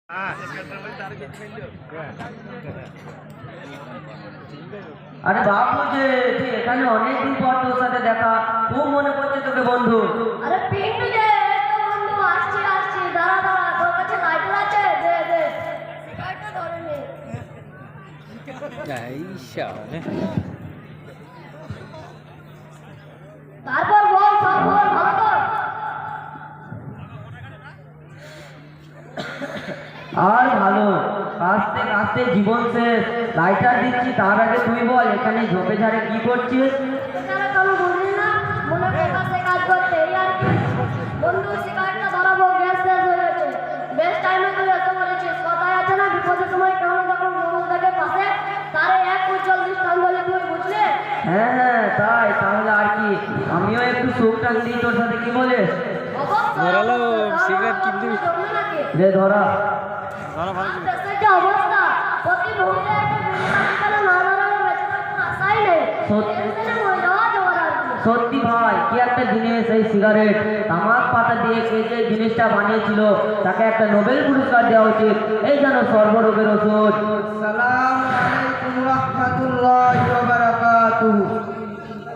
আরে বাবু যে তুই এখানে অনেকদিন পর তোর সাথে দেখা, খুব মনে পড়ছে তোকে বন্ধু। আরে পিন্টু যে বন্ধু আসছি দাঁড়া তোর কাছে লাইটার আছে? দে লাইটার ধরে নে। তারপর বল ভালো কর। আর ভালো, কাঁচতে কাঁচতে জীবন শেষ, লাইটার দিচ্ছি। তার আগে তুই বল, এখানে ঝোপে ঝাড়ে কি করছিস? এখানে কোনো বুঝলি না, মনে প্রকাশে কাজ করতে এই আর কি। বন্ধু সিগারেটটা ধরাবো, গ্যাস শেষ হয়ে গেছে। বেশ টাইমে তুই এসে বলেছিস, কথায় আছে না বিপদের সময় কেমন তখন বন্ধু থাকে পাশে, তারে এক উজ্জ্বল দৃষ্টান্তলে তুই বুঝলে? হ্যাঁ তাই, তাহলে আর কি, আমিও একটু সুখ টান দিই তোর সাথে, কি বলিস? ধরালো সিগারেট কিন্তু রে ধরা। দেশের যে অবস্থা, প্রতি মুহূর্তে একটা বিড়ি না ধরানো বেঁচে থাকার আশাই নেই। টেনশনে মরে যাওয়া জোগাড় আর কি। সত্যি ভাই, কি একটা জিনিস এই সিগারেট। তামাক পাতা দিয়ে কে যে জিনিসটা বানিয়েছিল, তাকে একটা নোবেল পুরস্কার দেওয়া উচিত। এই যেন সর্বরোগের ওষুধ। আসসালামু আলাইকুম রাহমাতুল্লাহি ওয়া বারাকাতুহু।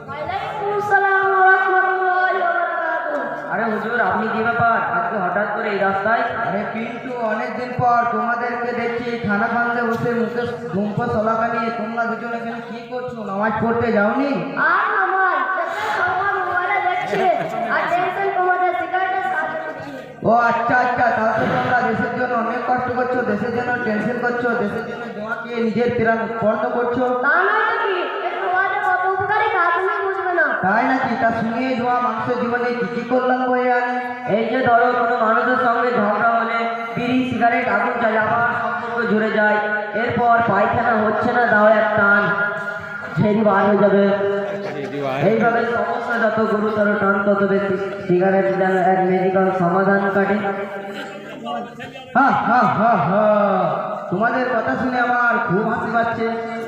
ওয়ালাইকুম আসসালাম ওয়া রাহমাতুল্লাহি ওয়া বারাকাতুহু। আরে হুজুর, আপনি কি ব্যাপার আজকে হঠাৎ করে এই রাস্তায়? আরে কিন্তু অনেকদিন পর তোমাদেরকে দেখছি খানা খান্দে বসে মুখে ধূমপ সলাকা নিয়ে। তোমরা দুজন এখানে কি করছো? নামাজ পড়তে যাওনি? আর আমার দেশের সবার মোবাইলে দেখছি আর টেনশন তোমাদের সিগারেটের সাথে দিচ্ছি। ও আচ্ছা, তাহলে তোমরা দেশের জন্য অনেক কষ্ট করছো, দেশের জন্য টেনশন করছো, দেশের জন্য জমাকে নিজের প্রাণ উৎপন্ন করছো। তা নয় তো কি, একটু ওয়াজে কত উপকারী তা তুমি বুঝবে না। তাই নাকি? তা শুনিয়ে জমা মানুষের জীবনে কি কি করলাম বয়ে আনে। এই যে ধরো, কোনো মানুষের সঙ্গে ঝগড়া হলে বিড়ি সিগারেট আগুন চাই, আবার সম্পর্ক জুড়ে যায়। এরপর পায়খানা হচ্ছে না, দাও এক টান, ঝেড়ি বার হয়ে যাবে। এইভাবে সমস্যা যত গুরুতর, টান তত বেশি। সিগারেট যেন এক মেডিকেল সমাধান কাটে। তোমাদের কথা শুনে আমার খুব হাসি পাচ্ছে।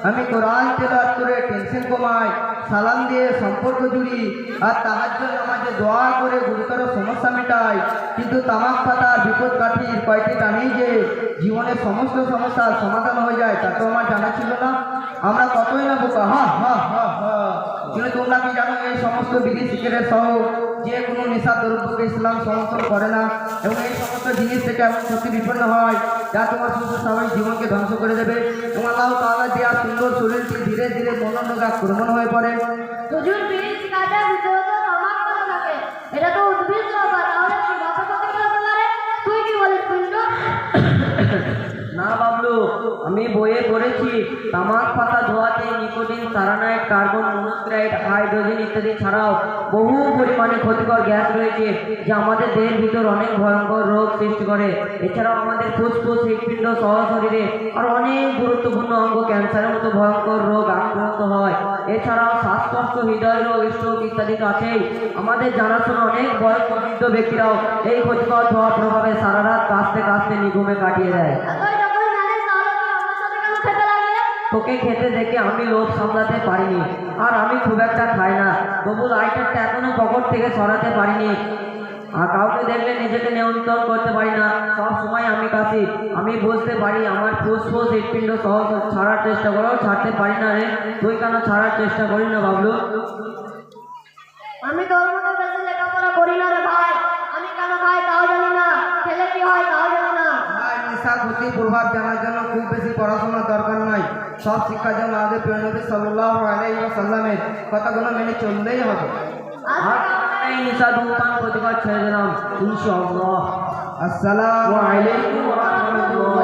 আমি কোরআন তেলাওয়াত করে টেনশন কমাই, সালাম দিয়ে সম্পর্ক জুড়ি, আর তাহাজ্জুদ নামাজে দোয়া করে গুরুতর সমস্যা মেটাই। কিন্তু তামাক পাতার বিপদ কাঠির কয়টি টানেই যে জীবনের সমস্ত সমস্যার সমাধান হয়ে যায়, তা তো আমার জানা ছিল না। আমরা কতই না বোকা। কিন্তু তোমরা কি জানো, এই সমস্ত বিধি সিগারেট সহ যে কোনো নেশা দ্রব্যকে ইসলাম সমর্থন করে না, এবং এই সমস্ত জিনিস থেকে এমন ক্ষতি বিপন্ন হয় যা তোমার সুস্থ স্বাভাবিক জীবনকে ধ্বংস করে দেবে। এবং আল্লাহ তাআলা দেওয়া সুন্দর শরীরটি ধীরে ধীরে মনোরোগে আক্রমণ হয়ে পড়ে। হুজুর বিড়ি সিগারেটের ভিতরে তো তামাক পাতা থাকে, এটা তো উদ্ভিদ ব্যাপার, তাহলে কি বাপে ক্ষতি করতে পারে? তুই কি বলিস পিন্টু? না বাবলু, আমি বইয়ে পড়েছি, তামাক পাতা ধোয়াতে নিকোটিন, সারানাইড, কার্বন মনোক্সাইড, হাইড্রোজেন ইত্যাদি ছাড়াও বহু পরিমাণে ক্ষতিকর গ্যাস রয়েছে, যা আমাদের দেহের ভিতর অনেক ভয়ঙ্কর রোগ সৃষ্টি করে। এছাড়াও আমাদের ফুসফুস, হৃৎপিণ্ড সহ শরীরে আর অনেক গুরুত্বপূর্ণ অঙ্গ ক্যান্সারের মতো ভয়ঙ্কর রোগ আক্রান্ত হয়। এছাড়াও শ্বাসকষ্ট, হৃদয় রোগ, স্ট্রোক ইত্যাদি তো আছেই। আমাদের জানাশোনা অনেক বয়স্ক বৃদ্ধ ব্যক্তিরাও এই ক্ষতিকর ধোঁয়ার প্রভাবে সারা রাত কাঁচতে নিঘুমে কাটিয়ে দেয়। তোকে খেতে দেখে আমি লোভ সামলাতে পারিনি, আর আমি খুব একটা খাই না, তবু লাইটারটা এখনো পকেট থেকে সরাতে পারিনি। আর কাউকে দেখলে নিজেকে নিয়ন্ত্রণ করতে পারি না, সব সময় আমি কাশি। আমি বুঝতে পারি আমার ফুসফুস, হৃৎপিণ্ড সহ ছাড়ার চেষ্টা করেও ছাড়তে পারি না। রে তুই কেন ছাড়ার চেষ্টা করি না বাবলু? আমি তোর মতো বেশি লেখাপড়া করি না রে ভাই, আমি কেন খাই তাও জানি না, খেলে কি হয় তাও জানি না। নেশা ক্ষতির প্রভাব জানার জন্য খুব বেশি পড়াশোনার দরকার নয়। সব শিক্ষার জন্য আমাদের প্রিয় নবী সাল্লাল্লাহু আলাইহি ওয়াসাল্লামের কথাগুলো মেনে চললেই হবে। আর এই নেশা ধূমপান ক্ষতিকর ছেড়ে দিলাম ইনশাআল্লাহ। আসসালামু আলাইকুম ওয়া রাহমাতুল্লাহ।